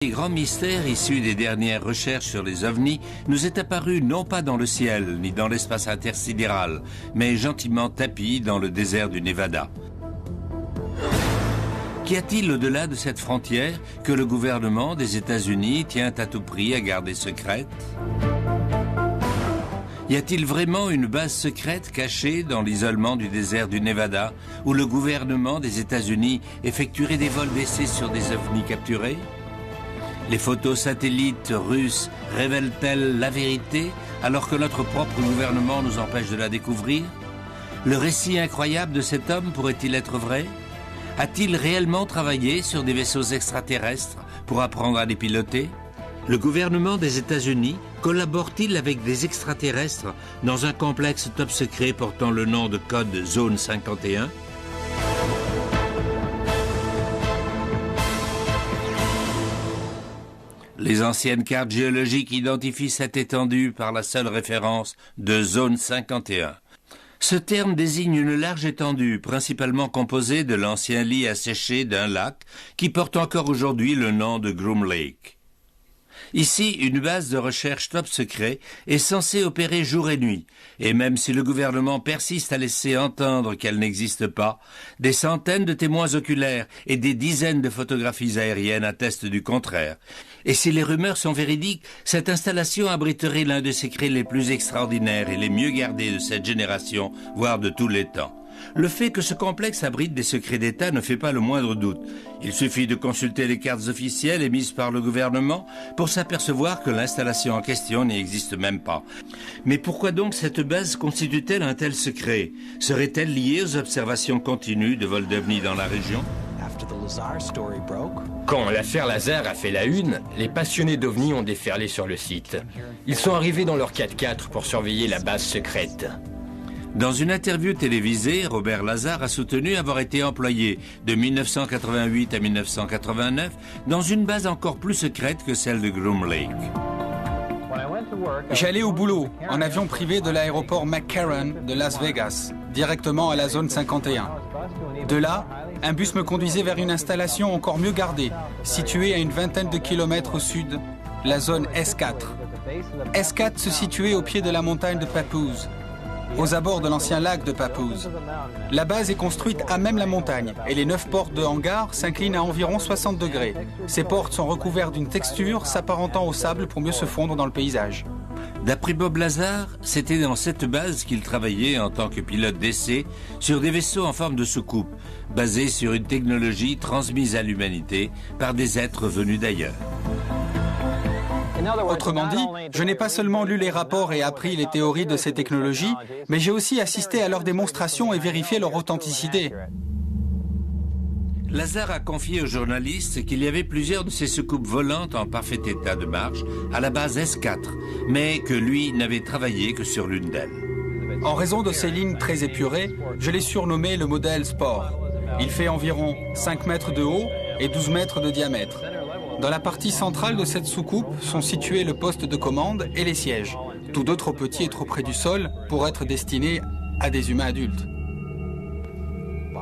Les grands mystères issus des dernières recherches sur les ovnis nous est apparu non pas dans le ciel ni dans l'espace intersidéral, mais gentiment tapis dans le désert du Nevada. Qu'y a-t-il au-delà de cette frontière que le gouvernement des États-Unis tient à tout prix à garder secrète? Y a-t-il vraiment une base secrète cachée dans l'isolement du désert du Nevada où le gouvernement des États-Unis effectuerait des vols d'essai sur des ovnis capturés? Les photos satellites russes révèlent-elles la vérité alors que notre propre gouvernement nous empêche de la découvrir? Le récit incroyable de cet homme pourrait-il être vrai? A-t-il réellement travaillé sur des vaisseaux extraterrestres pour apprendre à les piloter? Le gouvernement des États-Unis collabore-t-il avec des extraterrestres dans un complexe top secret portant le nom de code Zone 51? Les anciennes cartes géologiques identifient cette étendue par la seule référence de Zone 51. Ce terme désigne une large étendue, principalement composée de l'ancien lit asséché d'un lac qui porte encore aujourd'hui le nom de Groom Lake. Ici, une base de recherche top secret est censée opérer jour et nuit, et même si le gouvernement persiste à laisser entendre qu'elle n'existe pas, des centaines de témoins oculaires et des dizaines de photographies aériennes attestent du contraire. Et si les rumeurs sont véridiques, cette installation abriterait l'un des secrets les plus extraordinaires et les mieux gardés de cette génération, voire de tous les temps. Le fait que ce complexe abrite des secrets d'État ne fait pas le moindre doute. Il suffit de consulter les cartes officielles émises par le gouvernement pour s'apercevoir que l'installation en question n'y existe même pas. Mais pourquoi donc cette base constitue-t-elle un tel secret? Serait-elle liée aux observations continues de vols d'ovnis dans la région? Quand l'affaire Lazare a fait la une, les passionnés d'ovnis ont déferlé sur le site. Ils sont arrivés dans leur 4x4 pour surveiller la base secrète. Dans une interview télévisée, Robert Lazar a soutenu avoir été employé de 1988 à 1989 dans une base encore plus secrète que celle de Groom Lake. J'allais au boulot en avion privé de l'aéroport McCarran de Las Vegas, directement à la zone 51. De là, un bus me conduisait vers une installation encore mieux gardée, située à une vingtaine de kilomètres au sud, la zone S4. S4 se situait au pied de la montagne de Papoose, aux abords de l'ancien lac de Papoose. La base est construite à même la montagne et les 9 portes de hangar s'inclinent à environ 60 degrés. Ces portes sont recouvertes d'une texture s'apparentant au sable pour mieux se fondre dans le paysage. D'après Bob Lazar, c'était dans cette base qu'il travaillait en tant que pilote d'essai sur des vaisseaux en forme de soucoupe, basés sur une technologie transmise à l'humanité par des êtres venus d'ailleurs. Autrement dit, je n'ai pas seulement lu les rapports et appris les théories de ces technologies, mais j'ai aussi assisté à leur démonstration et vérifié leur authenticité. Lazar a confié aux journalistes qu'il y avait plusieurs de ces soucoupes volantes en parfait état de marche à la base S4, mais que lui n'avait travaillé que sur l'une d'elles. En raison de ces lignes très épurées, je l'ai surnommé le modèle Sport. Il fait environ 5 mètres de haut et 12 mètres de diamètre. Dans la partie centrale de cette soucoupe sont situés le poste de commande et les sièges, tous deux trop petits et trop près du sol pour être destinés à des humains adultes.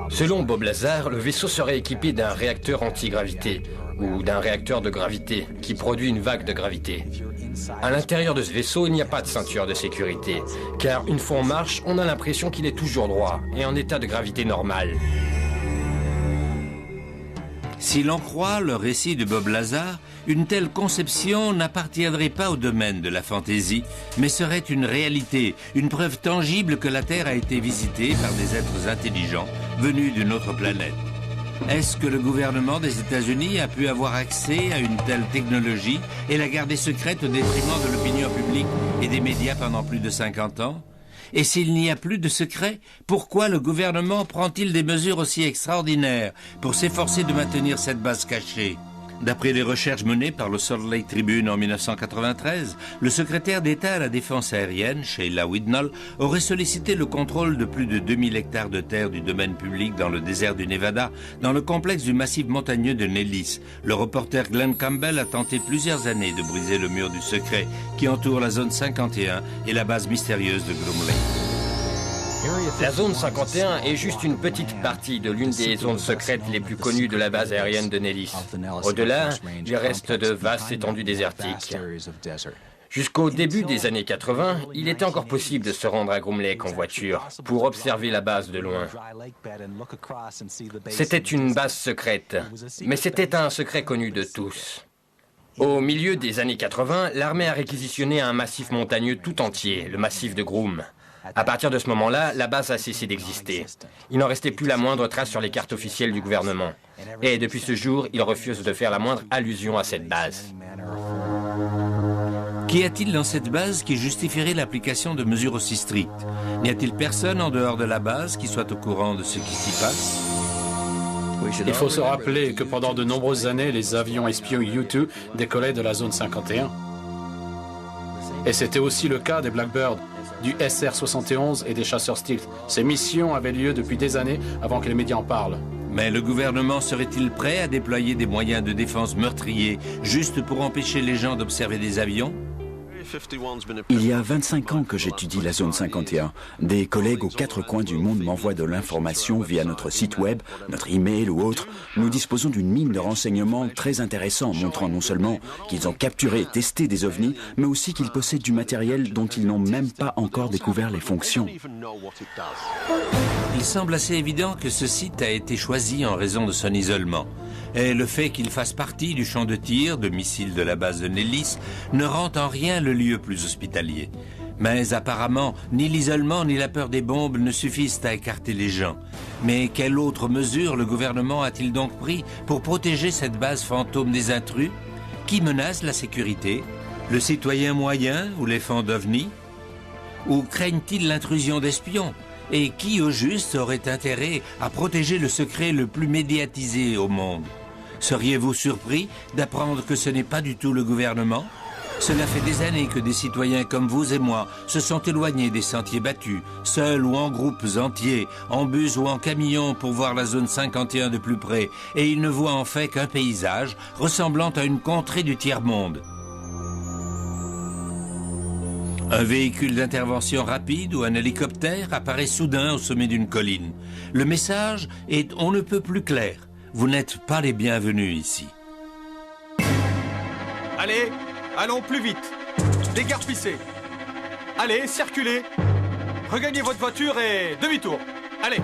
Selon Bob Lazar, le vaisseau serait équipé d'un réacteur anti-gravité ou d'un réacteur de gravité qui produit une vague de gravité. À l'intérieur de ce vaisseau, il n'y a pas de ceinture de sécurité, car une fois en marche, on a l'impression qu'il est toujours droit et en état de gravité normale. Si l'on croit le récit de Bob Lazar, une telle conception n'appartiendrait pas au domaine de la fantaisie, mais serait une réalité, une preuve tangible que la Terre a été visitée par des êtres intelligents venus d'une autre planète. Est-ce que le gouvernement des États-Unis a pu avoir accès à une telle technologie et la garder secrète au détriment de l'opinion publique et des médias pendant plus de 50 ans ? Et s'il n'y a plus de secret, pourquoi le gouvernement prend-il des mesures aussi extraordinaires pour s'efforcer de maintenir cette base cachée? D'après les recherches menées par le Salt Lake Tribune en 1993, le secrétaire d'État à la défense aérienne, Sheila Widnall, aurait sollicité le contrôle de plus de 2000 hectares de terre du domaine public dans le désert du Nevada, dans le complexe du massif montagneux de Nellis. Le reporter Glenn Campbell a tenté plusieurs années de briser le mur du secret qui entoure la zone 51 et la base mystérieuse de Groom Lake. La zone 51 est juste une petite partie de l'une des zones secrètes les plus connues de la base aérienne de Nellis. Au-delà, il reste de vastes étendues désertiques. Jusqu'au début des années 80, il était encore possible de se rendre à Groom Lake en voiture pour observer la base de loin. C'était une base secrète, mais c'était un secret connu de tous. Au milieu des années 80, l'armée a réquisitionné un massif montagneux tout entier, le massif de Groom. À partir de ce moment-là, la base a cessé d'exister. Il n'en restait plus la moindre trace sur les cartes officielles du gouvernement. Et depuis ce jour, il refuse de faire la moindre allusion à cette base. Qu'y a-t-il dans cette base qui justifierait l'application de mesures aussi strictes? N'y a-t-il personne en dehors de la base qui soit au courant de ce qui s'y passe? Il faut se rappeler que pendant de nombreuses années, les avions espions U-2 décollaient de la zone 51. Et c'était aussi le cas des Blackbird, du SR-71 et des chasseurs Stealth. Ces missions avaient lieu depuis des années avant que les médias en parlent. Mais le gouvernement serait-il prêt à déployer des moyens de défense meurtriers juste pour empêcher les gens d'observer des avions? Il y a 25 ans que j'étudie la zone 51. Des collègues aux quatre coins du monde m'envoient de l'information via notre site web, notre email ou autre. Nous disposons d'une mine de renseignements très intéressants, montrant non seulement qu'ils ont capturé et testé des ovnis, mais aussi qu'ils possèdent du matériel dont ils n'ont même pas encore découvert les fonctions. Il semble assez évident que ce site a été choisi en raison de son isolement. Et le fait qu'il fasse partie du champ de tir de missiles de la base de Nellis ne rend en rien le lieu plus hospitalier. Mais apparemment, ni l'isolement ni la peur des bombes ne suffisent à écarter les gens. Mais quelle autre mesure le gouvernement a-t-il donc pris pour protéger cette base fantôme des intrus? Qui menace la sécurité? Le citoyen moyen ou les fans d'OVNI? Ou craignent-ils l'intrusion d'espions? Et qui, au juste, aurait intérêt à protéger le secret le plus médiatisé au monde? Seriez-vous surpris d'apprendre que ce n'est pas du tout le gouvernement? Cela fait des années que des citoyens comme vous et moi se sont éloignés des sentiers battus, seuls ou en groupes entiers, en bus ou en camion pour voir la zone 51 de plus près, et ils ne voient en fait qu'un paysage ressemblant à une contrée du tiers-monde. Un véhicule d'intervention rapide ou un hélicoptère apparaît soudain au sommet d'une colline. Le message est on ne peut plus clair. Vous n'êtes pas les bienvenus ici. Allez, allons plus vite. Déguerpissez. Allez, circulez. Regagnez votre voiture et demi-tour. Allez.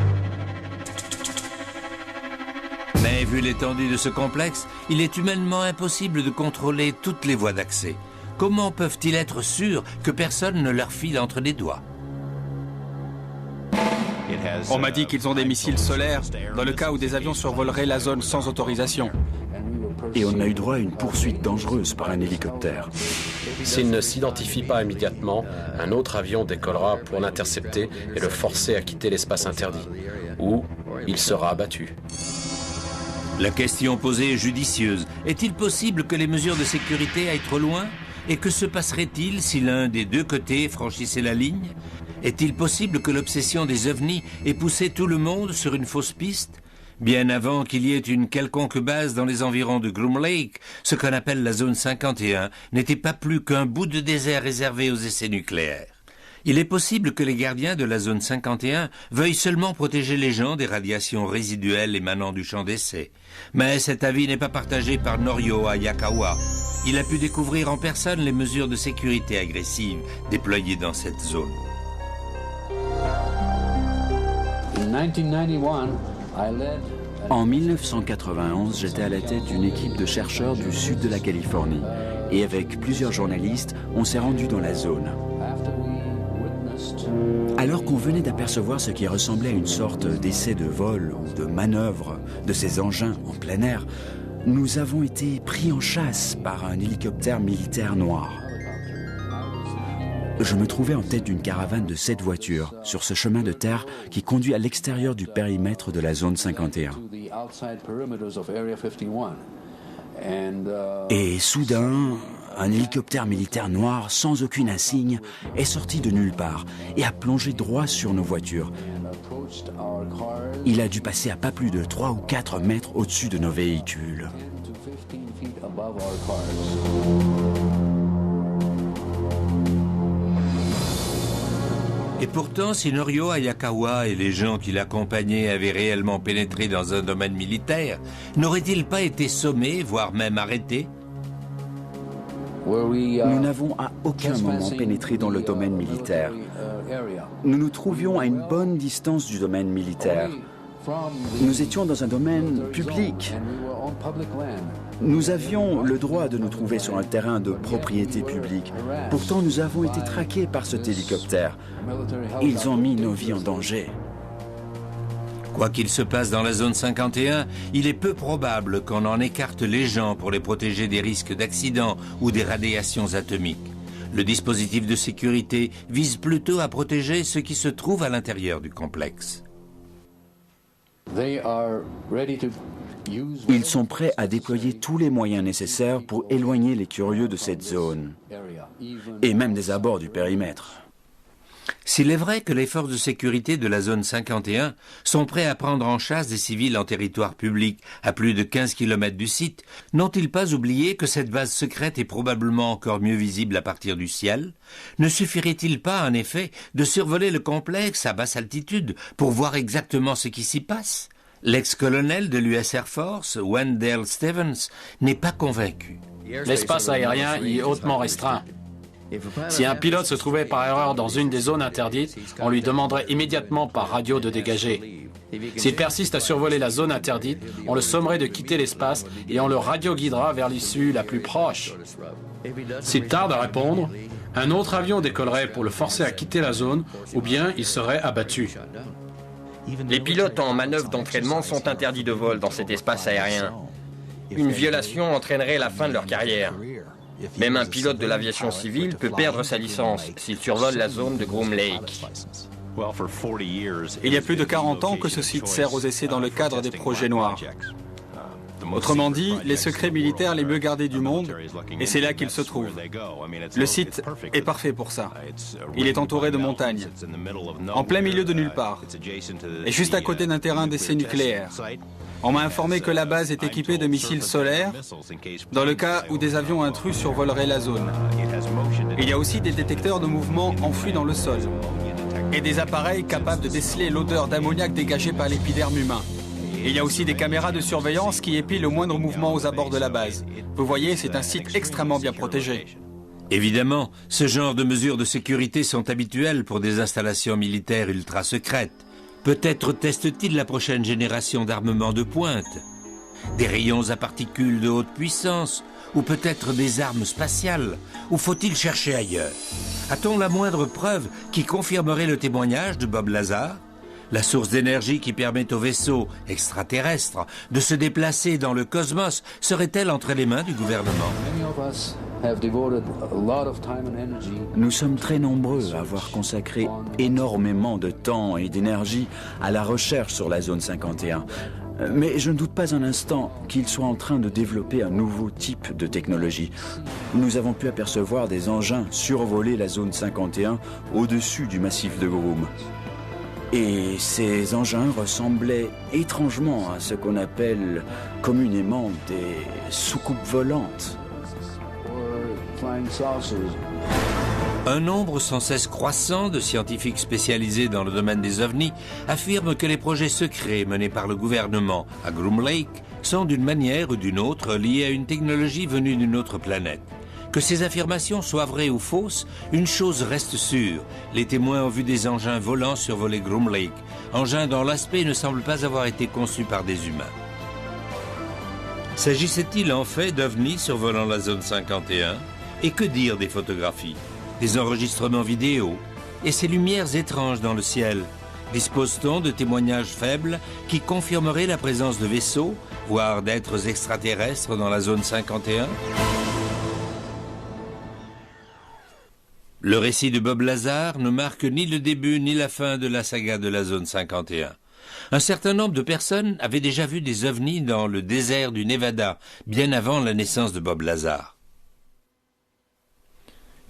Mais vu l'étendue de ce complexe, il est humainement impossible de contrôler toutes les voies d'accès. Comment peuvent-ils être sûrs que personne ne leur file entre les doigts? On m'a dit qu'ils ont des missiles solaires dans le cas où des avions survoleraient la zone sans autorisation. Et on a eu droit à une poursuite dangereuse par un hélicoptère. S'il ne s'identifie pas immédiatement, un autre avion décollera pour l'intercepter et le forcer à quitter l'espace interdit. Ou il sera abattu. La question posée est judicieuse. Est-il possible que les mesures de sécurité aillent trop loin? Et que se passerait-il si l'un des deux côtés franchissait la ligne? Est-il possible que l'obsession des ovnis ait poussé tout le monde sur une fausse piste? Bien avant qu'il y ait une quelconque base dans les environs de Groom Lake, ce qu'on appelle la zone 51 n'était pas plus qu'un bout de désert réservé aux essais nucléaires. Il est possible que les gardiens de la zone 51 veuillent seulement protéger les gens des radiations résiduelles émanant du champ d'essai. Mais cet avis n'est pas partagé par Norio Hayakawa. Il a pu découvrir en personne les mesures de sécurité agressives déployées dans cette zone. En 1991, j'étais à la tête d'une équipe de chercheurs du sud de la Californie. Et avec plusieurs journalistes, on s'est rendu dans la zone. Alors qu'on venait d'apercevoir ce qui ressemblait à une sorte d'essai de vol ou de manœuvre de ces engins en plein air, nous avons été pris en chasse par un hélicoptère militaire noir. Je me trouvais en tête d'une caravane de 7 voitures sur ce chemin de terre qui conduit à l'extérieur du périmètre de la zone 51. Et soudain, un hélicoptère militaire noir sans aucun insigne est sorti de nulle part et a plongé droit sur nos voitures. Il a dû passer à pas plus de 3 ou 4 mètres au-dessus de nos véhicules. Et pourtant, si Norio Hayakawa et les gens qui l'accompagnaient avaient réellement pénétré dans un domaine militaire, n'auraient-ils pas été sommés, voire même arrêtés? Nous n'avons à aucun moment pénétré dans le domaine militaire. Nous nous trouvions à une bonne distance du domaine militaire. Nous étions dans un domaine public. Nous avions le droit de nous trouver sur un terrain de propriété publique. Pourtant, nous avons été traqués par cet hélicoptère. Ils ont mis nos vies en danger. Quoi qu'il se passe dans la zone 51, il est peu probable qu'on en écarte les gens pour les protéger des risques d'accidents ou des radiations atomiques. Le dispositif de sécurité vise plutôt à protéger ceux qui se trouvent à l'intérieur du complexe. Ils sont prêts à déployer tous les moyens nécessaires pour éloigner les curieux de cette zone, et même des abords du périmètre. S'il est vrai que les forces de sécurité de la zone 51 sont prêts à prendre en chasse des civils en territoire public à plus de 15 km du site, n'ont-ils pas oublié que cette base secrète est probablement encore mieux visible à partir du ciel? Ne suffirait-il pas, en effet, de survoler le complexe à basse altitude pour voir exactement ce qui s'y passe? L'ex-colonel de l'US Air Force, Wendell Stevens, n'est pas convaincu. L'espace aérien y est hautement restreint. Si un pilote se trouvait par erreur dans une des zones interdites, on lui demanderait immédiatement par radio de dégager. S'il persiste à survoler la zone interdite, on le sommerait de quitter l'espace et on le radioguidera vers l'issue la plus proche. S'il tarde à répondre, un autre avion décollerait pour le forcer à quitter la zone ou bien il serait abattu. Les pilotes en manœuvre d'entraînement sont interdits de vol dans cet espace aérien. Une violation entraînerait la fin de leur carrière. Même un pilote de l'aviation civile peut perdre sa licence s'il survole la zone de Groom Lake. Il y a plus de 40 ans que ce site sert aux essais dans le cadre des projets noirs. Autrement dit, les secrets militaires les mieux gardés du monde, et c'est là qu'ils se trouvent. Le site est parfait pour ça. Il est entouré de montagnes, en plein milieu de nulle part, et juste à côté d'un terrain d'essai nucléaire. On m'a informé que la base est équipée de missiles solaires, dans le cas où des avions intrus survoleraient la zone. Il y a aussi des détecteurs de mouvement enfouis dans le sol, et des appareils capables de déceler l'odeur d'ammoniac dégagée par l'épiderme humain. Il y a aussi des caméras de surveillance qui épient le moindre mouvement aux abords de la base. Vous voyez, c'est un site extrêmement bien protégé. Évidemment, ce genre de mesures de sécurité sont habituelles pour des installations militaires ultra secrètes. Peut-être teste-t-il la prochaine génération d'armements de pointe, des rayons à particules de haute puissance, ou peut-être des armes spatiales, ou faut-il chercher ailleurs? A-t-on la moindre preuve qui confirmerait le témoignage de Bob Lazar? La source d'énergie qui permet aux vaisseaux extraterrestres de se déplacer dans le cosmos serait-elle entre les mains du gouvernement? Nous sommes très nombreux à avoir consacré énormément de temps et d'énergie à la recherche sur la zone 51. Mais je ne doute pas un instant qu'ils soient en train de développer un nouveau type de technologie. Nous avons pu apercevoir des engins survoler la zone 51 au-dessus du massif de Groom. Et ces engins ressemblaient étrangement à ce qu'on appelle communément des soucoupes volantes. Un nombre sans cesse croissant de scientifiques spécialisés dans le domaine des ovnis affirment que les projets secrets menés par le gouvernement à Groom Lake sont d'une manière ou d'une autre liés à une technologie venue d'une autre planète. Que ces affirmations soient vraies ou fausses, une chose reste sûre. Les témoins ont vu des engins volants survoler Groom Lake, engins dont l'aspect ne semble pas avoir été conçu par des humains. S'agissait-il en fait d'ovnis survolant la zone 51? Et que dire des photographies, des enregistrements vidéo et ces lumières étranges dans le ciel? Dispose-t-on de témoignages faibles qui confirmeraient la présence de vaisseaux, voire d'êtres extraterrestres dans la zone 51? Le récit de Bob Lazar ne marque ni le début ni la fin de la saga de la zone 51. Un certain nombre de personnes avaient déjà vu des ovnis dans le désert du Nevada, bien avant la naissance de Bob Lazar.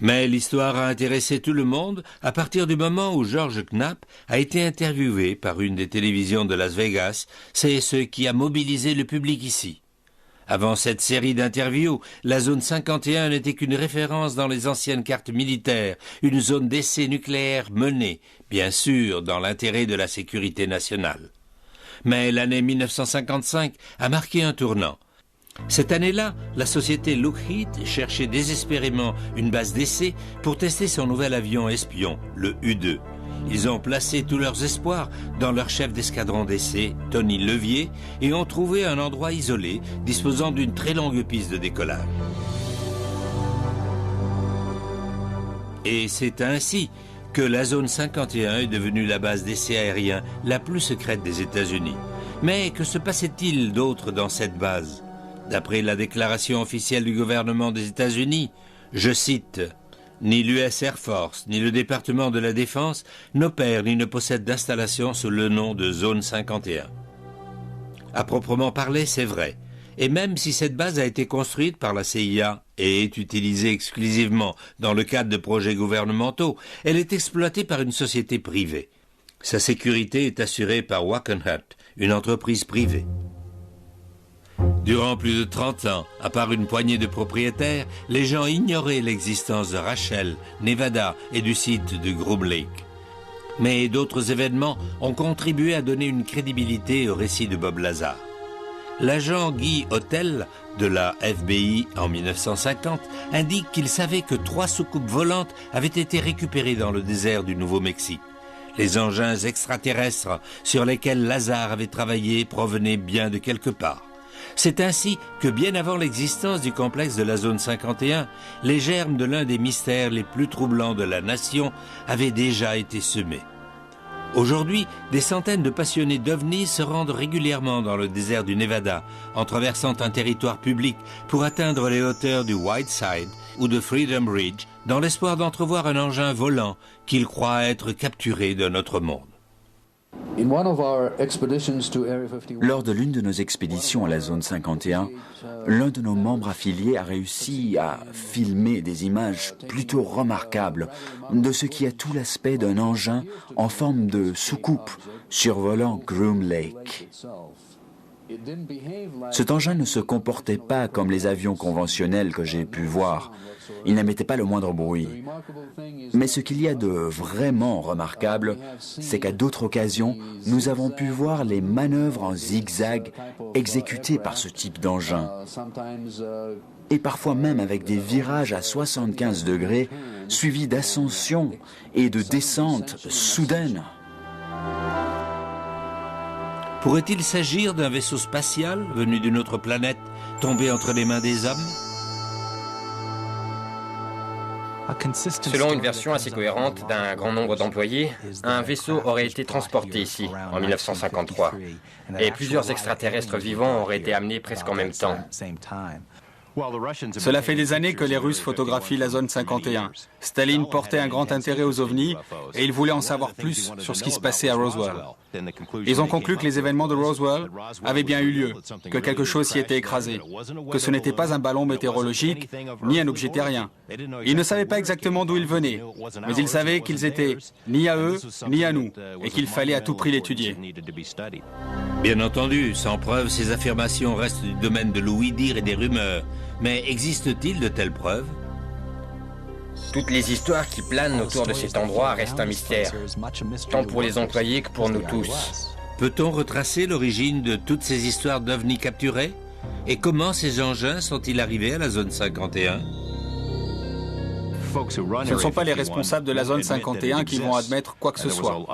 Mais l'histoire a intéressé tout le monde à partir du moment où George Knapp a été interviewé par une des télévisions de Las Vegas. C'est ce qui a mobilisé le public ici. Avant cette série d'interviews, la zone 51 n'était qu'une référence dans les anciennes cartes militaires, une zone d'essai nucléaire menée, bien sûr, dans l'intérêt de la sécurité nationale. Mais l'année 1955 a marqué un tournant. Cette année-là, la société Lockheed cherchait désespérément une base d'essai pour tester son nouvel avion espion, le U-2. Ils ont placé tous leurs espoirs dans leur chef d'escadron d'essai, Tony Levier, et ont trouvé un endroit isolé, disposant d'une très longue piste de décollage. Et c'est ainsi que la zone 51 est devenue la base d'essai aérien la plus secrète des États-Unis. Mais que se passait-il d'autre dans cette base? D'après la déclaration officielle du gouvernement des États-Unis, je cite: « Ni l'US Air Force, ni le département de la Défense n'opèrent ni ne possèdent d'installation sous le nom de Zone 51. » À proprement parler, c'est vrai. Et même si cette base a été construite par la CIA et est utilisée exclusivement dans le cadre de projets gouvernementaux, elle est exploitée par une société privée. Sa sécurité est assurée par Wackenhut, une entreprise privée. Durant plus de 30 ans, à part une poignée de propriétaires, les gens ignoraient l'existence de Rachel, Nevada et du site de Groom Lake. Mais d'autres événements ont contribué à donner une crédibilité au récit de Bob Lazar. L'agent Guy Hotel de la FBI en 1950 indique qu'il savait que 3 soucoupes volantes avaient été récupérées dans le désert du Nouveau-Mexique. Les engins extraterrestres sur lesquels Lazar avait travaillé provenaient bien de quelque part. C'est ainsi que bien avant l'existence du complexe de la zone 51, les germes de l'un des mystères les plus troublants de la nation avaient déjà été semés. Aujourd'hui, des centaines de passionnés d'OVNI se rendent régulièrement dans le désert du Nevada, en traversant un territoire public pour atteindre les hauteurs du Whiteside ou de Freedom Ridge, dans l'espoir d'entrevoir un engin volant qu'ils croient être capturé d'un autre monde. Lors de l'une de nos expéditions à la zone 51, l'un de nos membres affiliés a réussi à filmer des images plutôt remarquables de ce qui a tout l'aspect d'un engin en forme de soucoupe survolant Groom Lake. Cet engin ne se comportait pas comme les avions conventionnels que j'ai pu voir. Il n'émettait pas le moindre bruit. Mais ce qu'il y a de vraiment remarquable, c'est qu'à d'autres occasions, nous avons pu voir les manœuvres en zigzag exécutées par ce type d'engin. Et parfois même avec des virages à 75 degrés, suivis d'ascensions et de descentes soudaines. Pourrait-il s'agir d'un vaisseau spatial venu d'une autre planète, tombé entre les mains des hommes? Selon une version assez cohérente d'un grand nombre d'employés, un vaisseau aurait été transporté ici en 1953 et plusieurs extraterrestres vivants auraient été amenés presque en même temps. Cela fait des années que les Russes photographient la zone 51. Staline portait un grand intérêt aux ovnis et il voulait en savoir plus sur ce qui se passait à Roswell. Ils ont conclu que les événements de Roswell avaient bien eu lieu, que quelque chose s'y était écrasé, que ce n'était pas un ballon météorologique ni un objet terrien. Ils ne savaient pas exactement d'où ils venaient, mais ils savaient qu'ils étaient ni à eux ni à nous et qu'il fallait à tout prix l'étudier. Bien entendu, sans preuve, ces affirmations restent du domaine de l'ouï-dire et des rumeurs. Mais existe-t-il de telles preuves? Toutes les histoires qui planent autour de cet endroit restent un mystère, tant pour les employés que pour nous tous. Peut-on retracer l'origine de toutes ces histoires d'ovnis capturés? Et comment ces engins sont-ils arrivés à la zone 51? Ce ne sont pas les responsables de la zone 51 qui vont admettre quoi que ce soit.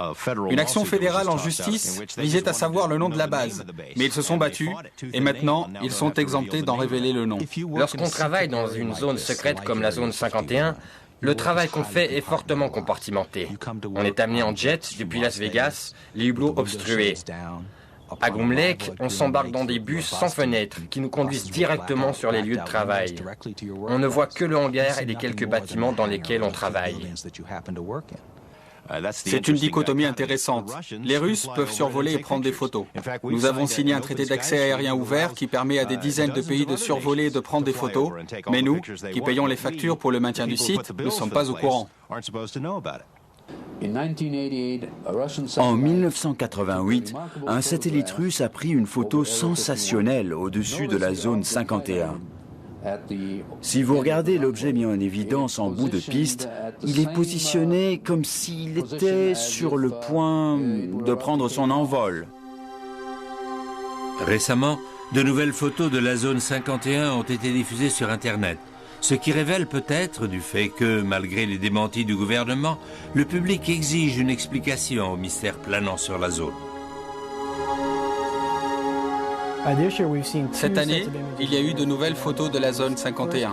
Une action fédérale en justice visait à savoir le nom de la base, mais ils se sont battus et maintenant ils sont exemptés d'en révéler le nom. Lorsqu'on travaille dans une zone secrète comme la zone 51, le travail qu'on fait est fortement compartimenté. On est amené en jet depuis Las Vegas, les hublots obstrués. À Groom Lake, on s'embarque dans des bus sans fenêtres qui nous conduisent directement sur les lieux de travail. On ne voit que le hangar et les quelques bâtiments dans lesquels on travaille. C'est une dichotomie intéressante. Les Russes peuvent survoler et prendre des photos. Nous avons signé un traité d'accès aérien ouvert qui permet à des dizaines de pays de survoler et de prendre des photos, mais nous, qui payons les factures pour le maintien du site, ne sommes pas au courant. En 1988, un satellite russe a pris une photo sensationnelle au-dessus de la zone 51. Si vous regardez l'objet mis en évidence en bout de piste, il est positionné comme s'il était sur le point de prendre son envol. Récemment, de nouvelles photos de la zone 51 ont été diffusées sur Internet, ce qui révèle peut-être du fait que, malgré les démentis du gouvernement, le public exige une explication au mystère planant sur la zone. Cette année, il y a eu de nouvelles photos de la zone 51.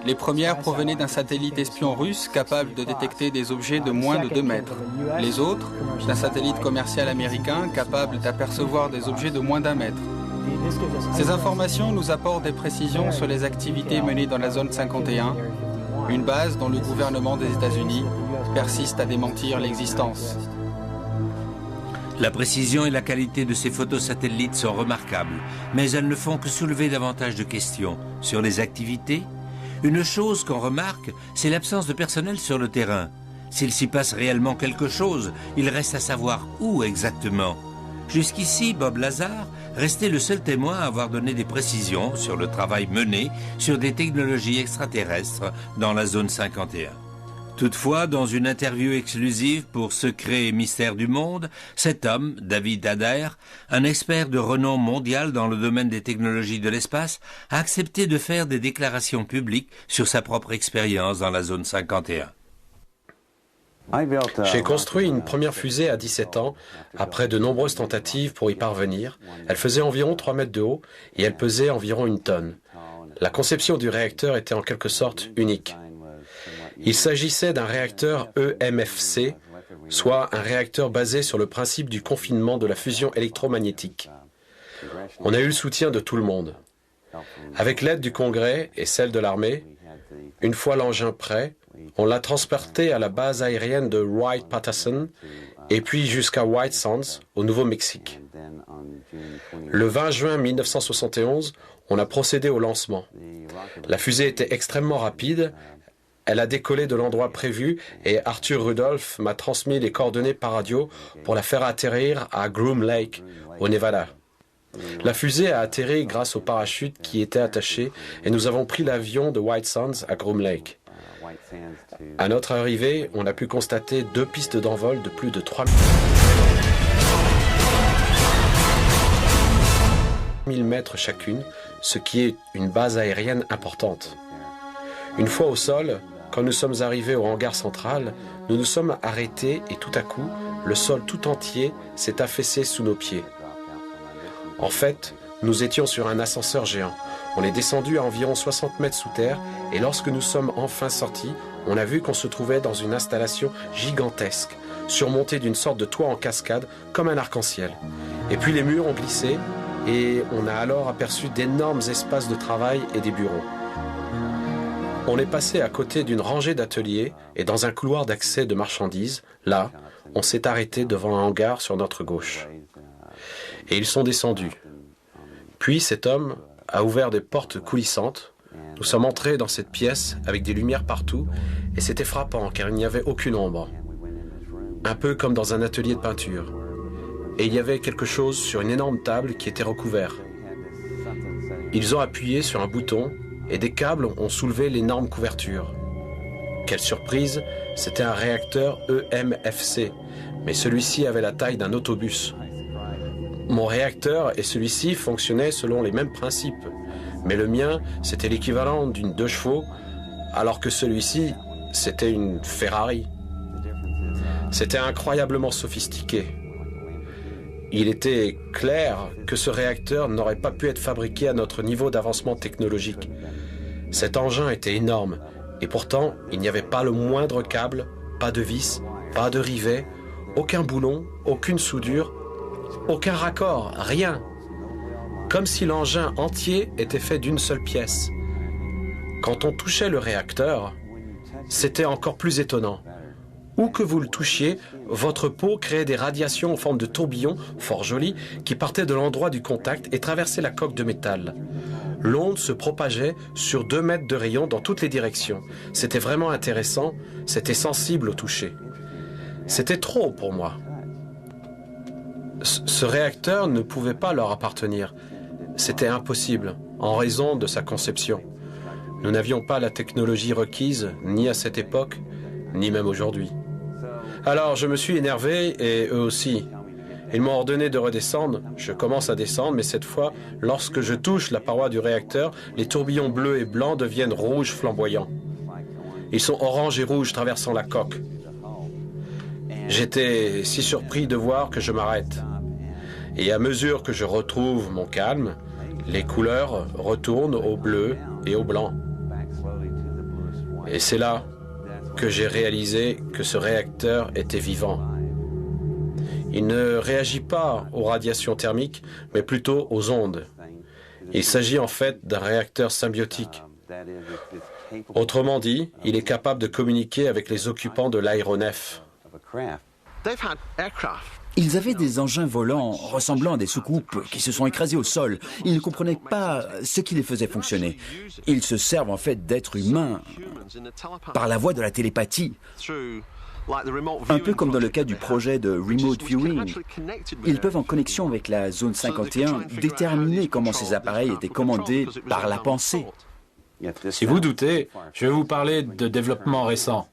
Les premières provenaient d'un satellite espion russe capable de détecter des objets de moins de 2 mètres. Les autres, d'un satellite commercial américain capable d'apercevoir des objets de moins d'1 mètre. Ces informations nous apportent des précisions sur les activités menées dans la zone 51, une base dont le gouvernement des États-Unis persiste à démentir l'existence. La précision et la qualité de ces photos satellites sont remarquables, mais elles ne font que soulever davantage de questions sur les activités. Une chose qu'on remarque, c'est l'absence de personnel sur le terrain. S'il s'y passe réellement quelque chose, il reste à savoir où exactement. Jusqu'ici, Bob Lazar restait le seul témoin à avoir donné des précisions sur le travail mené sur des technologies extraterrestres dans la zone 51. Toutefois, dans une interview exclusive pour Secrets et Mystères du Monde, cet homme, David Adair, un expert de renom mondial dans le domaine des technologies de l'espace, a accepté de faire des déclarations publiques sur sa propre expérience dans la zone 51. J'ai construit une première fusée à 17 ans, après de nombreuses tentatives pour y parvenir. Elle faisait environ 3 mètres de haut et elle pesait environ 1 tonne. La conception du réacteur était en quelque sorte unique. Il s'agissait d'un réacteur EMFC, soit un réacteur basé sur le principe du confinement de la fusion électromagnétique. On a eu le soutien de tout le monde. Avec l'aide du Congrès et celle de l'armée, une fois l'engin prêt, on l'a transporté à la base aérienne de Wright-Patterson et puis jusqu'à White Sands, au Nouveau-Mexique. Le 20 juin 1971, on a procédé au lancement. La fusée était extrêmement rapide. Elle a décollé de l'endroit prévu et Arthur Rudolph m'a transmis les coordonnées par radio pour la faire atterrir à Groom Lake, au Nevada. La fusée a atterri grâce au parachute qui était attaché et nous avons pris l'avion de White Sands à Groom Lake. À notre arrivée, on a pu constater 2 pistes d'envol de plus de 3000 mètres chacune, ce qui est une base aérienne importante. Une fois au sol, quand nous sommes arrivés au hangar central, nous nous sommes arrêtés et tout à coup, le sol tout entier s'est affaissé sous nos pieds. En fait, nous étions sur un ascenseur géant. On est descendu à environ 60 mètres sous terre et lorsque nous sommes enfin sortis, on a vu qu'on se trouvait dans une installation gigantesque, surmontée d'une sorte de toit en cascade comme un arc-en-ciel. Et puis les murs ont glissé et on a alors aperçu d'énormes espaces de travail et des bureaux. On est passé à côté d'une rangée d'ateliers et dans un couloir d'accès de marchandises. Là, on s'est arrêté devant un hangar sur notre gauche. Et ils sont descendus. Puis cet homme a ouvert des portes coulissantes. Nous sommes entrés dans cette pièce avec des lumières partout et c'était frappant car il n'y avait aucune ombre. Un peu comme dans un atelier de peinture. Et il y avait quelque chose sur une énorme table qui était recouvert. Ils ont appuyé sur un bouton et des câbles ont soulevé l'énorme couverture. Quelle surprise, c'était un réacteur EMFC, mais celui-ci avait la taille d'un autobus. Mon réacteur et celui-ci fonctionnaient selon les mêmes principes, mais le mien, c'était l'équivalent d'une 2 chevaux, alors que celui-ci, c'était une Ferrari. C'était incroyablement sophistiqué. Il était clair que ce réacteur n'aurait pas pu être fabriqué à notre niveau d'avancement technologique. Cet engin était énorme, et pourtant, il n'y avait pas le moindre câble, pas de vis, pas de rivet, aucun boulon, aucune soudure, aucun raccord, rien. Comme si l'engin entier était fait d'une seule pièce. Quand on touchait le réacteur, c'était encore plus étonnant. Où que vous le touchiez, votre peau créait des radiations en forme de tourbillon, fort jolies, qui partaient de l'endroit du contact et traversaient la coque de métal. L'onde se propageait sur 2 mètres de rayon dans toutes les directions. C'était vraiment intéressant, c'était sensible au toucher. C'était trop pour moi. Ce réacteur ne pouvait pas leur appartenir. C'était impossible, en raison de sa conception. Nous n'avions pas la technologie requise, ni à cette époque, ni même aujourd'hui. Alors je me suis énervé, et eux aussi. Ils m'ont ordonné de redescendre. Je commence à descendre, mais cette fois, lorsque je touche la paroi du réacteur, les tourbillons bleus et blancs deviennent rouges flamboyants. Ils sont orange et rouge traversant la coque. J'étais si surpris de voir que je m'arrête. Et à mesure que je retrouve mon calme, les couleurs retournent au bleu et au blanc. Et c'est là que j'ai réalisé que ce réacteur était vivant. Il ne réagit pas aux radiations thermiques, mais plutôt aux ondes. Il s'agit en fait d'un réacteur symbiotique. Autrement dit, il est capable de communiquer avec les occupants de l'aéronef. Ils avaient des engins volants ressemblant à des soucoupes qui se sont écrasés au sol. Ils ne comprenaient pas ce qui les faisait fonctionner. Ils se servent en fait d'êtres humains par la voie de la télépathie. Un peu comme dans le cas du projet de Remote Viewing. Ils peuvent, en connexion avec la zone 51, déterminer comment ces appareils étaient commandés par la pensée. Si vous doutez, je vais vous parler de développement récent.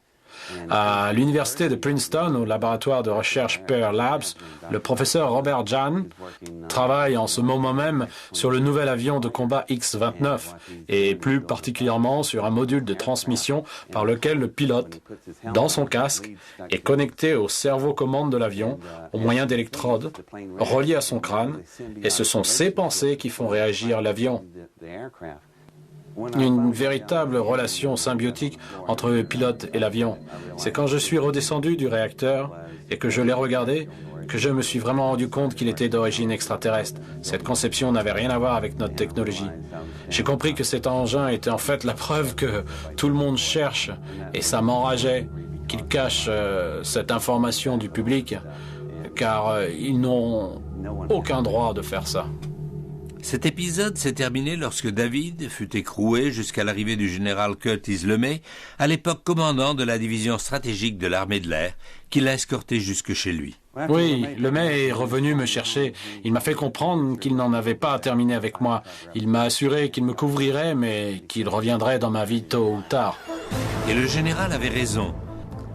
À l'université de Princeton, au laboratoire de recherche Pear Labs, le professeur Robert Jahn travaille en ce moment même sur le nouvel avion de combat X-29 et plus particulièrement sur un module de transmission par lequel le pilote, dans son casque, est connecté au cerveau-commande de l'avion au moyen d'électrodes reliées à son crâne, et ce sont ses pensées qui font réagir l'avion. Une véritable relation symbiotique entre le pilote et l'avion. C'est quand je suis redescendu du réacteur et que je l'ai regardé que je me suis vraiment rendu compte qu'il était d'origine extraterrestre. Cette conception n'avait rien à voir avec notre technologie. J'ai compris que cet engin était en fait la preuve que tout le monde cherche, et ça m'enrageait qu'ils cachent cette information du public, car ils n'ont aucun droit de faire ça. Cet épisode s'est terminé lorsque David fut écroué jusqu'à l'arrivée du général Curtis LeMay, à l'époque commandant de la division stratégique de l'armée de l'air, qui l'a escorté jusque chez lui. Oui, LeMay est revenu me chercher. Il m'a fait comprendre qu'il n'en avait pas terminé avec moi. Il m'a assuré qu'il me couvrirait, mais qu'il reviendrait dans ma vie tôt ou tard. Et le général avait raison.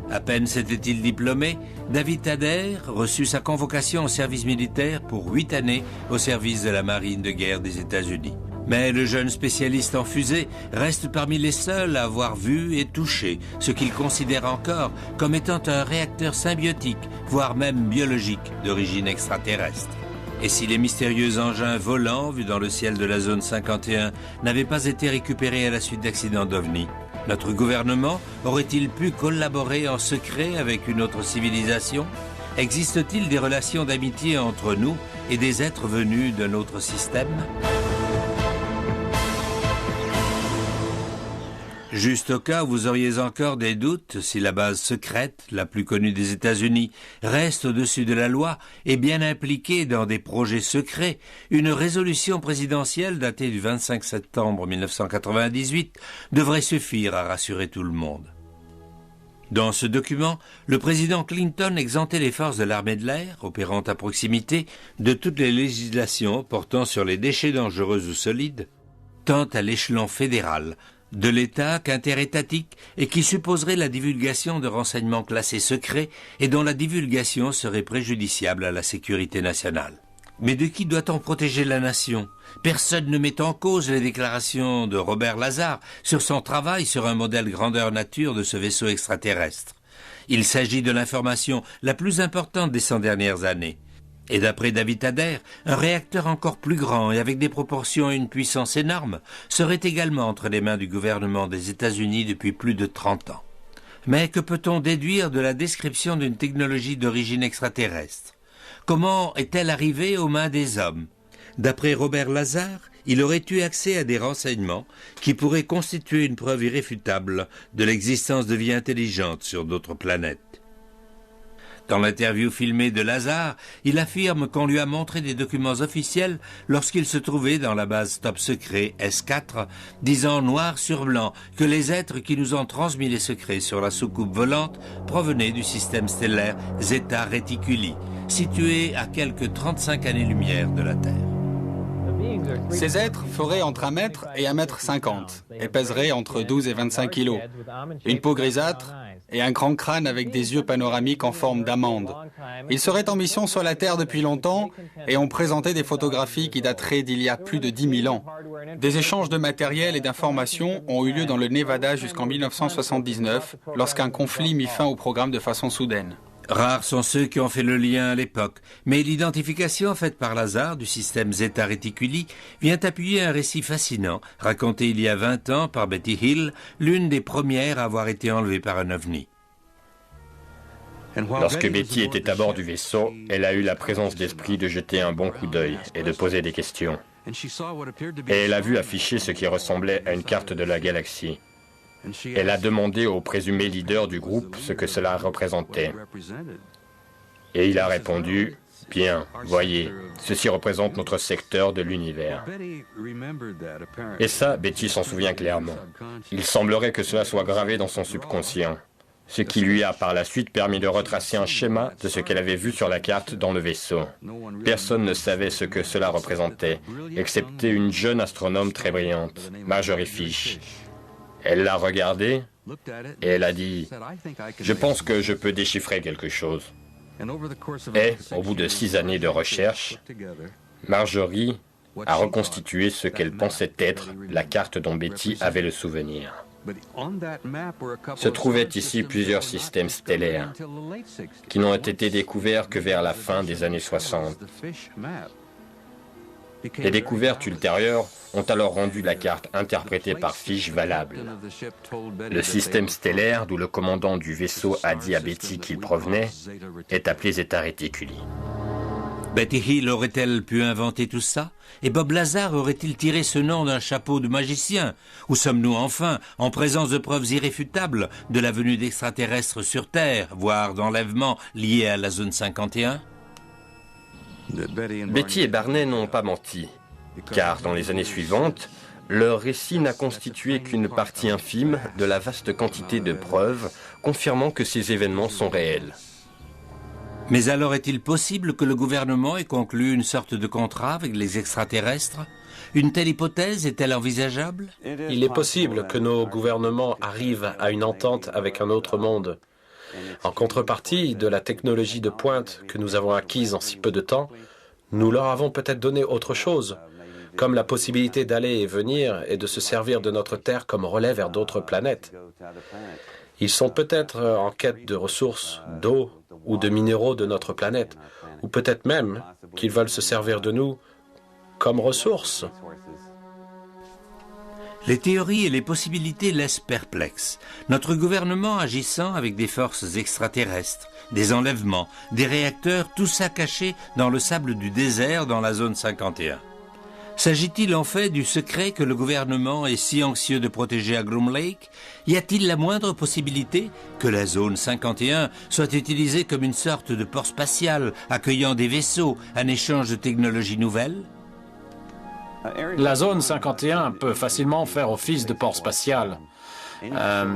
À peine s'était-il diplômé, David Adair reçut sa convocation au service militaire pour 8 années au service de la marine de guerre des États-Unis. Mais le jeune spécialiste en fusée reste parmi les seuls à avoir vu et touché ce qu'il considère encore comme étant un réacteur symbiotique, voire même biologique, d'origine extraterrestre. Et si les mystérieux engins volants vus dans le ciel de la zone 51 n'avaient pas été récupérés à la suite d'accidents d'OVNI, notre gouvernement aurait-il pu collaborer en secret avec une autre civilisation? Existe-t-il des relations d'amitié entre nous et des êtres venus d'un autre système? Juste au cas où vous auriez encore des doutes, si la base secrète, la plus connue des États-Unis, reste au-dessus de la loi et bien impliquée dans des projets secrets, une résolution présidentielle datée du 25 septembre 1998 devrait suffire à rassurer tout le monde. Dans ce document, le président Clinton exemptait les forces de l'armée de l'air, opérant à proximité, de toutes les législations portant sur les déchets dangereux ou solides, tant à l'échelon fédéral, de l'État qu'interétatique, et qui supposerait la divulgation de renseignements classés secrets et dont la divulgation serait préjudiciable à la sécurité nationale. Mais de qui doit-on protéger la nation? Personne ne met en cause les déclarations de Robert Lazar sur son travail sur un modèle grandeur nature de ce vaisseau extraterrestre. Il s'agit de l'information la plus importante des 100 dernières années. Et d'après David Adair, un réacteur encore plus grand et avec des proportions et une puissance énorme serait également entre les mains du gouvernement des États-Unis depuis plus de 30 ans. Mais que peut-on déduire de la description d'une technologie d'origine extraterrestre? Comment est-elle arrivée aux mains des hommes? D'après Robert Lazar, il aurait eu accès à des renseignements qui pourraient constituer une preuve irréfutable de l'existence de vie intelligente sur d'autres planètes. Dans l'interview filmée de Lazar, il affirme qu'on lui a montré des documents officiels lorsqu'il se trouvait dans la base top secret S4, disant noir sur blanc que les êtres qui nous ont transmis les secrets sur la soucoupe volante provenaient du système stellaire Zeta Reticuli, situé à quelques 35 années-lumière de la Terre. Ces êtres feraient entre 1 mètre et 1,50 m et pèseraient entre 12 et 25 kilos. Une peau grisâtre et un grand crâne avec des yeux panoramiques en forme d'amande. Ils seraient en mission sur la Terre depuis longtemps et ont présenté des photographies qui dateraient d'il y a plus de 10 000 ans. Des échanges de matériel et d'informations ont eu lieu dans le Nevada jusqu'en 1979, lorsqu'un conflit mit fin au programme de façon soudaine. Rares sont ceux qui ont fait le lien à l'époque, mais l'identification faite par Lazar du système Zeta Reticuli vient appuyer un récit fascinant, raconté il y a 20 ans par Betty Hill, l'une des premières à avoir été enlevée par un ovni. Lorsque Betty était à bord du vaisseau, elle a eu la présence d'esprit de jeter un bon coup d'œil et de poser des questions. Et elle a vu afficher ce qui ressemblait à une carte de la galaxie. Elle a demandé au présumé leader du groupe ce que cela représentait. Et il a répondu, « Bien, voyez, ceci représente notre secteur de l'univers. » Et ça, Betty s'en souvient clairement. Il semblerait que cela soit gravé dans son subconscient, ce qui lui a par la suite permis de retracer un schéma de ce qu'elle avait vu sur la carte dans le vaisseau. Personne ne savait ce que cela représentait, excepté une jeune astronome très brillante, Marjorie Fish. Elle l'a regardé et elle a dit « Je pense que je peux déchiffrer quelque chose. » Et, au bout de 6 années de recherche, Marjorie a reconstitué ce qu'elle pensait être la carte dont Betty avait le souvenir. Se trouvaient ici plusieurs systèmes stellaires qui n'ont été découverts que vers la fin des années 60. Les découvertes ultérieures ont alors rendu la carte interprétée par Fish valable. Le système stellaire, d'où le commandant du vaisseau a dit à Betty qu'il provenait, est appelé Zeta Reticuli. Betty Hill aurait-elle pu inventer tout ça? Et Bob Lazar aurait-il tiré ce nom d'un chapeau de magicien? Ou sommes-nous enfin en présence de preuves irréfutables de la venue d'extraterrestres sur Terre, voire d'enlèvements liés à la zone 51? Betty et Barney n'ont pas menti, car dans les années suivantes, leur récit n'a constitué qu'une partie infime de la vaste quantité de preuves confirmant que ces événements sont réels. Mais alors est-il possible que le gouvernement ait conclu une sorte de contrat avec les extraterrestres? Une telle hypothèse est-elle envisageable? Il est possible que nos gouvernements arrivent à une entente avec un autre monde. En contrepartie de la technologie de pointe que nous avons acquise en si peu de temps, nous leur avons peut-être donné autre chose, comme la possibilité d'aller et venir et de se servir de notre Terre comme relais vers d'autres planètes. Ils sont peut-être en quête de ressources, d'eau ou de minéraux de notre planète, ou peut-être même qu'ils veulent se servir de nous comme ressources. Les théories et les possibilités laissent perplexes. Notre gouvernement agissant avec des forces extraterrestres, des enlèvements, des réacteurs, tout ça caché dans le sable du désert dans la zone 51. S'agit-il en fait du secret que le gouvernement est si anxieux de protéger à Groom Lake? Y a-t-il la moindre possibilité que la zone 51 soit utilisée comme une sorte de port spatial accueillant des vaisseaux, un échange de technologies nouvelles? La zone 51 peut facilement faire office de port spatial.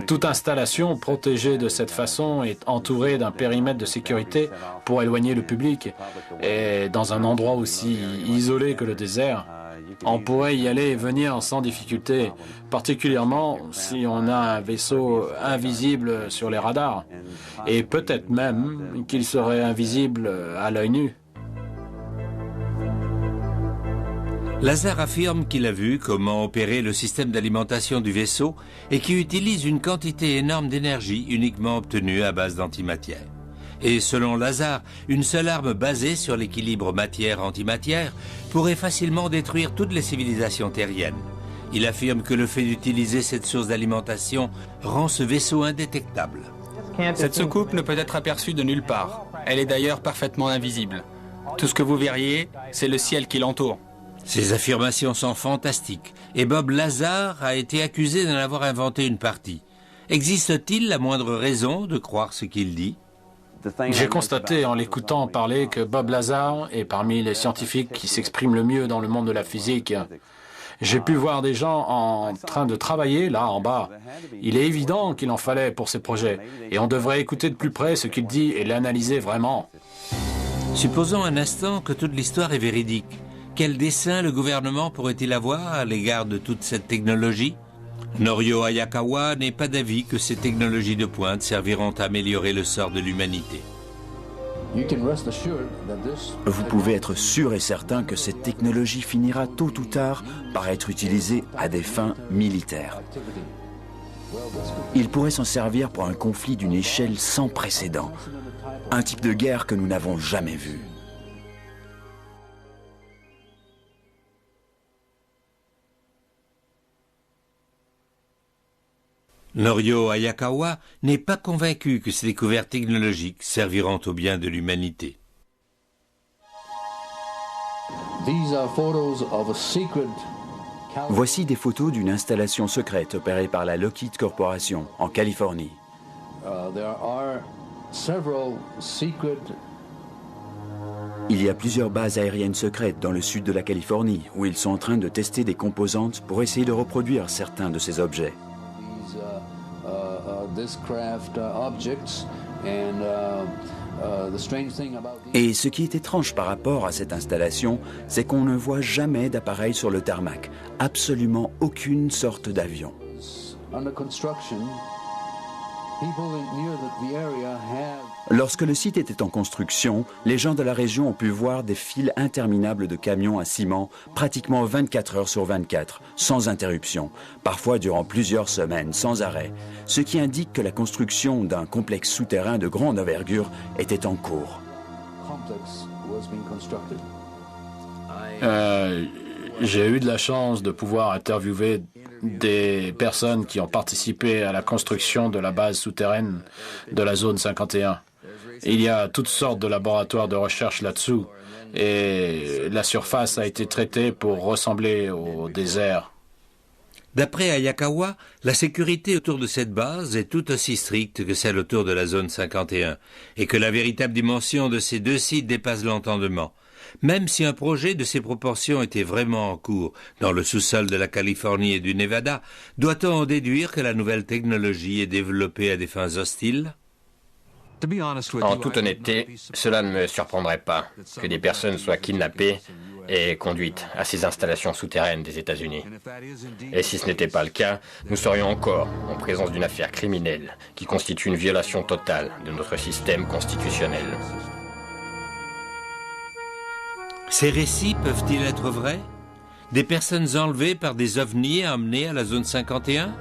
Toute installation protégée de cette façon est entourée d'un périmètre de sécurité pour éloigner le public. Et dans un endroit aussi isolé que le désert, on pourrait y aller et venir sans difficulté, particulièrement si on a un vaisseau invisible sur les radars. Et peut-être même qu'il serait invisible à l'œil nu. Lazar affirme qu'il a vu comment opérer le système d'alimentation du vaisseau et qui utilise une quantité énorme d'énergie uniquement obtenue à base d'antimatière. Et selon Lazar, une seule arme basée sur l'équilibre matière-antimatière pourrait facilement détruire toutes les civilisations terriennes. Il affirme que le fait d'utiliser cette source d'alimentation rend ce vaisseau indétectable. Cette soucoupe ne peut être aperçue de nulle part. Elle est d'ailleurs parfaitement invisible. Tout ce que vous verriez, c'est le ciel qui l'entoure. Ces affirmations sont fantastiques et Bob Lazar a été accusé d'en avoir inventé une partie. Existe-t-il la moindre raison de croire ce qu'il dit? J'ai constaté en l'écoutant parler que Bob Lazar est parmi les scientifiques qui s'expriment le mieux dans le monde de la physique. J'ai pu voir des gens en train de travailler là en bas. Il est évident qu'il en fallait pour ces projets et on devrait écouter de plus près ce qu'il dit et l'analyser vraiment. Supposons un instant que toute l'histoire est véridique. Quel dessein le gouvernement pourrait-il avoir à l'égard de toute cette technologie? Norio Hayakawa n'est pas d'avis que ces technologies de pointe serviront à améliorer le sort de l'humanité. Vous pouvez être sûr et certain que cette technologie finira tôt ou tard par être utilisée à des fins militaires. Il pourrait s'en servir pour un conflit d'une échelle sans précédent, un type de guerre que nous n'avons jamais vu. Norio Hayakawa n'est pas convaincu que ces découvertes technologiques serviront au bien de l'humanité. Voici des photos d'une installation secrète opérée par la Lockheed Corporation en Californie. Il y a plusieurs bases aériennes secrètes dans le sud de la Californie où ils sont en train de tester des composantes pour essayer de reproduire certains de ces objets. Et ce qui est étrange par rapport à cette installation, c'est qu'on ne voit jamais d'appareil sur le tarmac, absolument aucune sorte d'avion. Lorsque le site était en construction, les gens de la région ont pu voir des files interminables de camions à ciment, pratiquement 24 heures sur 24, sans interruption, parfois durant plusieurs semaines, sans arrêt, ce qui indique que la construction d'un complexe souterrain de grande envergure était en cours. J'ai eu de la chance de pouvoir interviewer des personnes qui ont participé à la construction de la base souterraine de la zone 51. Il y a toutes sortes de laboratoires de recherche là-dessous et la surface a été traitée pour ressembler au désert. D'après Hayakawa, la sécurité autour de cette base est tout aussi stricte que celle autour de la zone 51 et que la véritable dimension de ces deux sites dépasse l'entendement. Même si un projet de ces proportions était vraiment en cours dans le sous-sol de la Californie et du Nevada, doit-on en déduire que la nouvelle technologie est développée à des fins hostiles? En toute honnêteté, cela ne me surprendrait pas que des personnes soient kidnappées et conduites à ces installations souterraines des États-Unis. Et si ce n'était pas le cas, nous serions encore en présence d'une affaire criminelle qui constitue une violation totale de notre système constitutionnel. Ces récits peuvent-ils être vrais? Des personnes enlevées par des ovnis et emmenées à la zone 51?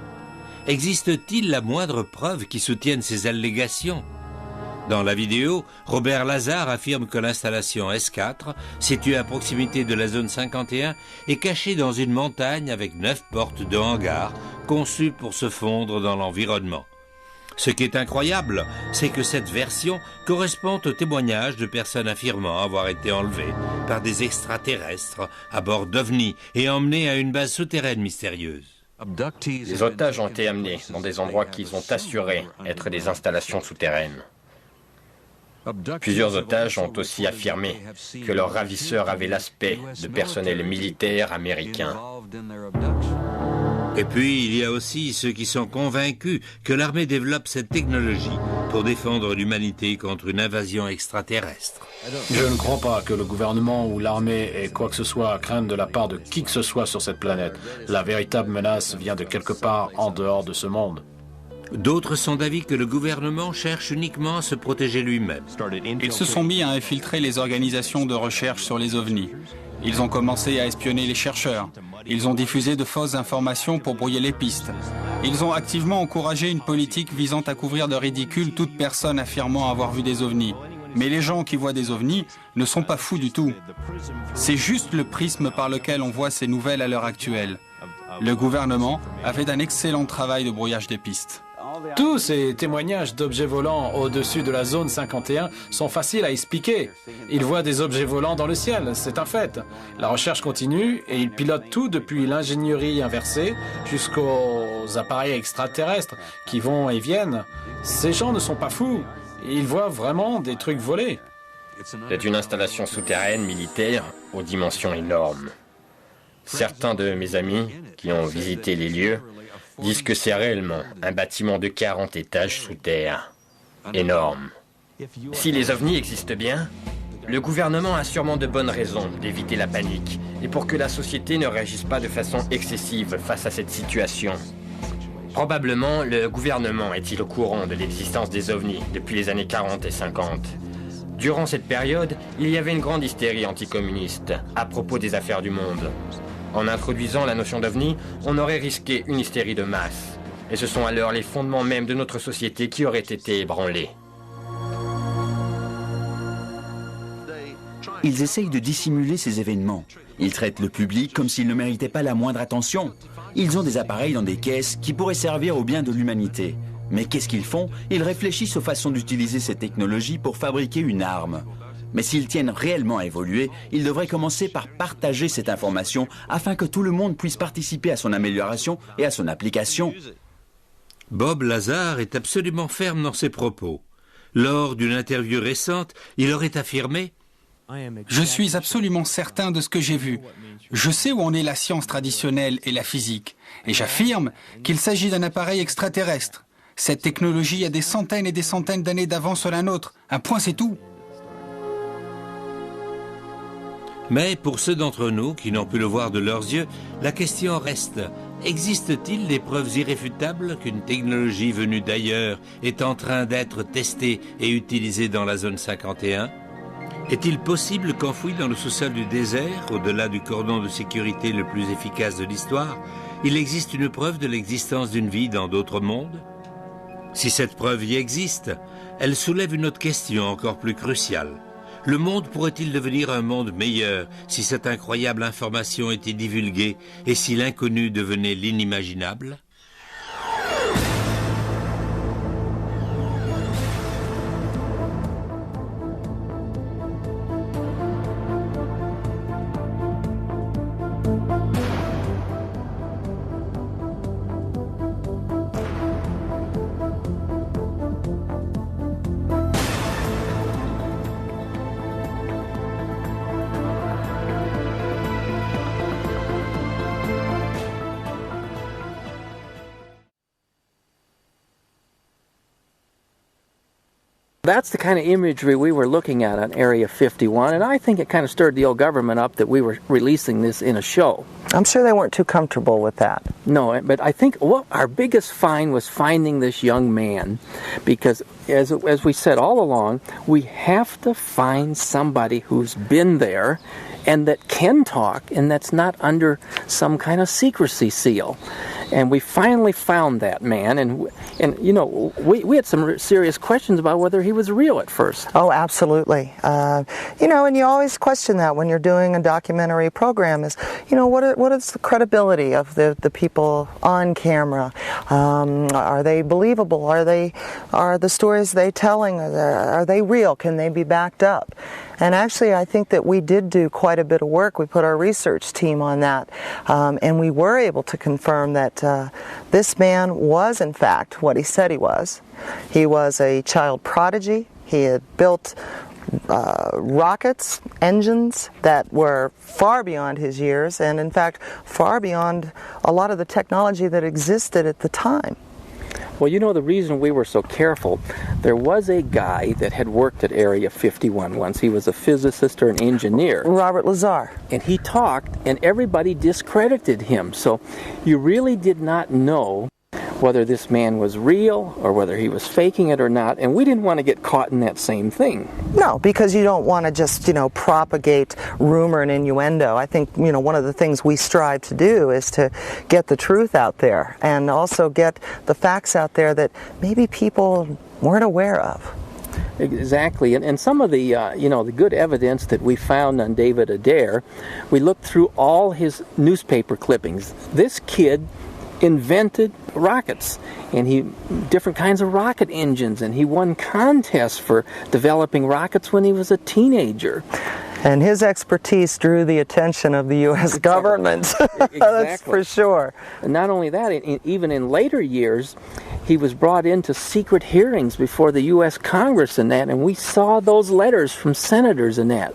Existe-t-il la moindre preuve qui soutienne ces allégations? Dans la vidéo, Robert Lazar affirme que l'installation S4, située à proximité de la zone 51, est cachée dans une montagne avec 9 portes de hangars conçues pour se fondre dans l'environnement. Ce qui est incroyable, c'est que cette version correspond au témoignage de personnes affirmant avoir été enlevées par des extraterrestres à bord d'ovnis et emmenées à une base souterraine mystérieuse. Les otages ont été amenés dans des endroits qu'ils ont assuré être des installations souterraines. Plusieurs otages ont aussi affirmé que leurs ravisseurs avaient l'aspect de personnel militaire américain. Et puis, il y a aussi ceux qui sont convaincus que l'armée développe cette technologie pour défendre l'humanité contre une invasion extraterrestre. Je ne crois pas que le gouvernement ou l'armée ait quoi que ce soit à craindre de la part de qui que ce soit sur cette planète. La véritable menace vient de quelque part en dehors de ce monde. D'autres sont d'avis que le gouvernement cherche uniquement à se protéger lui-même. Ils se sont mis à infiltrer les organisations de recherche sur les ovnis. Ils ont commencé à espionner les chercheurs. Ils ont diffusé de fausses informations pour brouiller les pistes. Ils ont activement encouragé une politique visant à couvrir de ridicule toute personne affirmant avoir vu des ovnis. Mais les gens qui voient des ovnis ne sont pas fous du tout. C'est juste le prisme par lequel on voit ces nouvelles à l'heure actuelle. Le gouvernement a fait un excellent travail de brouillage des pistes. Tous ces témoignages d'objets volants au-dessus de la zone 51 sont faciles à expliquer. Ils voient des objets volants dans le ciel, c'est un fait. La recherche continue et ils pilotent tout depuis l'ingénierie inversée jusqu'aux appareils extraterrestres qui vont et viennent. Ces gens ne sont pas fous. Ils voient vraiment des trucs voler. C'est une installation souterraine militaire aux dimensions énormes. Certains de mes amis qui ont visité les lieux disent que c'est réellement un bâtiment de 40 étages sous terre. Énorme. Si les ovnis existent bien, le gouvernement a sûrement de bonnes raisons d'éviter la panique et pour que la société ne réagisse pas de façon excessive face à cette situation. Probablement, le gouvernement est-il au courant de l'existence des ovnis depuis les années 40 et 50. Durant cette période, il y avait une grande hystérie anticommuniste à propos des affaires du monde. En introduisant la notion d'ovni, on aurait risqué une hystérie de masse. Et ce sont alors les fondements même de notre société qui auraient été ébranlés. Ils essayent de dissimuler ces événements. Ils traitent le public comme s'il ne méritait pas la moindre attention. Ils ont des appareils dans des caisses qui pourraient servir au bien de l'humanité. Mais qu'est-ce qu'ils font? Ils réfléchissent aux façons d'utiliser ces technologies pour fabriquer une arme. Mais s'ils tiennent réellement à évoluer, ils devraient commencer par partager cette information afin que tout le monde puisse participer à son amélioration et à son application. Bob Lazar est absolument ferme dans ses propos. Lors d'une interview récente, il aurait affirmé « Je suis absolument certain de ce que j'ai vu. Je sais où en est la science traditionnelle et la physique. Et j'affirme qu'il s'agit d'un appareil extraterrestre. Cette technologie a des centaines et des centaines d'années d'avance sur la nôtre. Un point, c'est tout. » Mais pour ceux d'entre nous qui n'ont pu le voir de leurs yeux, la question reste, existe-t-il des preuves irréfutables qu'une technologie venue d'ailleurs est en train d'être testée et utilisée dans la zone 51 ? Est-il possible qu'enfoui dans le sous-sol du désert, au-delà du cordon de sécurité le plus efficace de l'histoire, il existe une preuve de l'existence d'une vie dans d'autres mondes ? Si cette preuve y existe, elle soulève une autre question encore plus cruciale. Le monde pourrait-il devenir un monde meilleur si cette incroyable information était divulguée et si l'inconnu devenait l'inimaginable ? That's the kind of imagery we were looking at on Area 51, and I think it kind of stirred the old government up that we were releasing this in a show. I'm sure they weren't too comfortable with that. No, but I think our biggest find was finding this young man, because as we said all along, we have to find somebody who's been there and that can talk and that's not under some kind of secrecy seal. And we finally found that man, and you know, we had some serious questions about whether he was real at first. Oh, absolutely. You know, and you always question that when you're doing a documentary program is, you know, what is the credibility of the people on camera? Are they believable? Are the stories they telling, are they real? Can they be backed up? And actually, I think that we did do quite a bit of work. We put our research team on that, and we were able to confirm that this man was, in fact, what he said he was. He was a child prodigy. He had built rockets, engines that were far beyond his years, and in fact, far beyond a lot of the technology that existed at the time. Well, you know, the reason we were so careful, there was a guy that had worked at Area 51 once. He was a physicist or an engineer. Robert Lazar. And he talked, and everybody discredited him. So you really did not know whether this man was real or whether he was faking it or not, and we didn't want to get caught in that same thing. No, because you don't want to just, you know, propagate rumor and innuendo. I think, you know, one of the things we strive to do is to get the truth out there and also get the facts out there that maybe people weren't aware of. Exactly, and some of the, you know, the good evidence that we found on David Adair, we looked through all his newspaper clippings. This kid invented rockets, and different kinds of rocket engines, and he won contests for developing rockets when he was a teenager. And his expertise drew the attention of the U.S. government. Exactly. That's for sure. And not only that, even in later years, he was brought into secret hearings before the U.S. Congress and that, and we saw those letters from senators and that.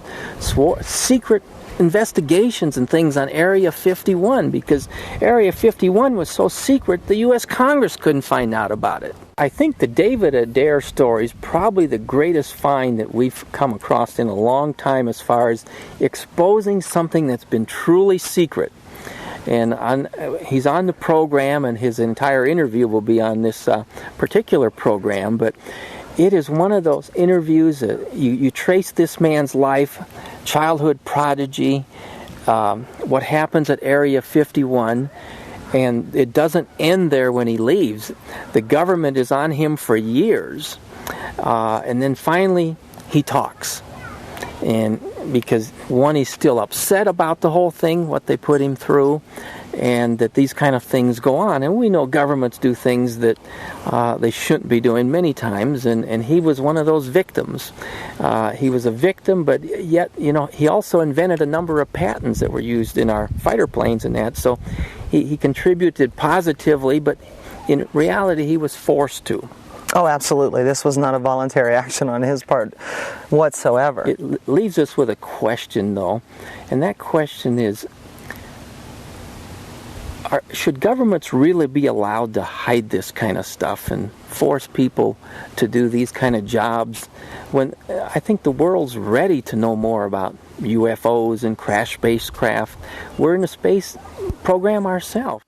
Secret investigations and things on Area 51, because Area 51 was so secret the U.S. Congress couldn't find out about it. I think the David Adair story is probably the greatest find that we've come across in a long time as far as exposing something that's been truly secret. And he's on the program, and his entire interview will be on this particular program, but it is one of those interviews that you trace this man's life, childhood prodigy, what happens at Area 51, and it doesn't end there when he leaves. The government is on him for years, and then finally he talks. And because, one, he's still upset about the whole thing, what they put him through, and that these kind of things go on. And we know governments do things that they shouldn't be doing many times, and he was one of those victims. He was a victim, but yet, he also invented a number of patents that were used in our fighter planes and that, so he contributed positively, but in reality he was forced to. Oh, absolutely. This was not a voluntary action on his part whatsoever. It leaves us with a question, though, and that question is, should governments really be allowed to hide this kind of stuff and force people to do these kind of jobs when I think the world's ready to know more about UFOs and crash spacecraft? We're in a space program ourselves.